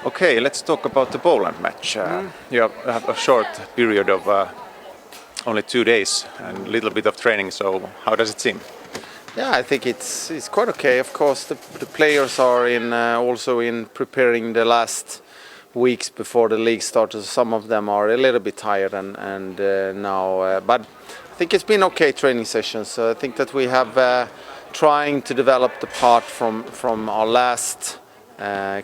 Okay, let's talk about the Poland match. You have a short period of only 2 days and a little bit of training, so how does it seem? Yeah, I think it's quite okay. Of course, the players are also in preparing the last weeks before the league starts. Some of them are a little bit tired and now, but I think it's been okay training sessions. I think that we have trying to develop the part from our last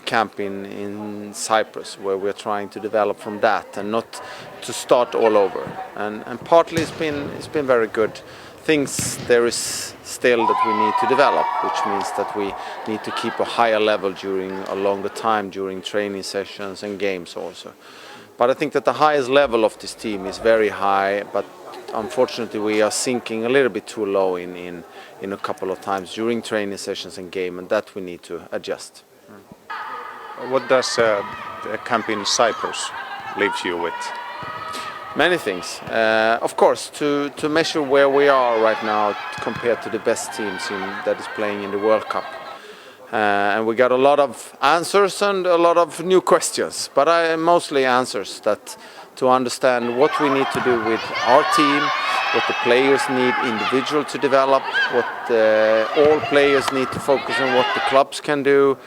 camp in Cyprus, where we're trying to develop from that and not to start all over. And partly it's been very good. Things there is still that we need to develop, which means that we need to keep a higher level during a longer time during training sessions and games also. But I think that the highest level of this team is very high, but unfortunately we are sinking a little bit too low in a couple of times during training sessions and game, and that we need to adjust. What does the camp in Cyprus leave you with? Many things. Of course, to measure where we are right now compared to the best teams that is playing in the World Cup. And we got a lot of answers and a lot of new questions, but mostly answers that to understand what we need to do with our team, what the players need individual to develop, what all players need to focus on, what the clubs can do.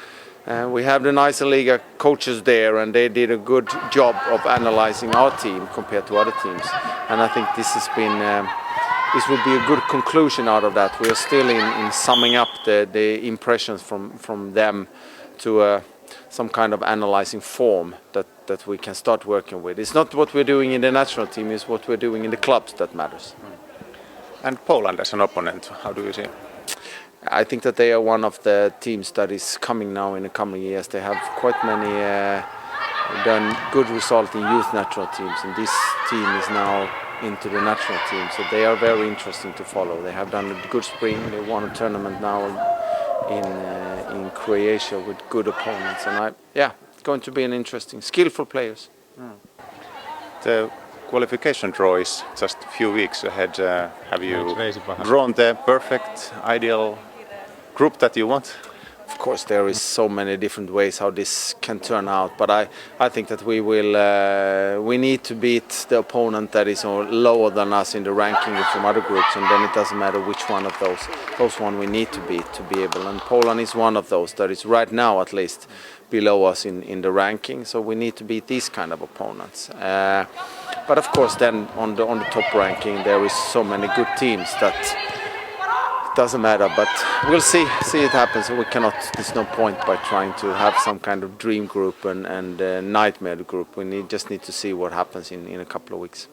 We have the Naisten Liga coaches there, and they did a good job of analyzing our team compared to other teams. And I think this would be a good conclusion out of that. We are still in summing up the impressions from them to some kind of analyzing form that we can start working with. It's not what we're doing in the national team, it's what we're doing in the clubs that matters. And Poland as an opponent, how do you see? I think that they are one of the teams that is coming now in the coming years. They have quite many done good result in youth national teams, and this team is now into the national team, so they are very interesting to follow. They have done a good spring. They won a tournament now in Croatia with good opponents, and it's going to be an interesting, skillful players. The qualification draw is just a few weeks ahead. Have you drawn the perfect, ideal group that you want? Of course, there is so many different ways how this can turn out, but I think that we need to beat the opponent that is lower than us in the ranking from other groups, and then it doesn't matter which one of those one we need to beat to be able. And Poland is one of those that is right now at least below us in the ranking, so we need to beat these kind of opponents. But of course, then on the top ranking, there is so many good teams that it doesn't matter. But we'll see it happen. So we cannot. There's no point by trying to have some kind of dream group and nightmare group. We just need to see what happens in a couple of weeks.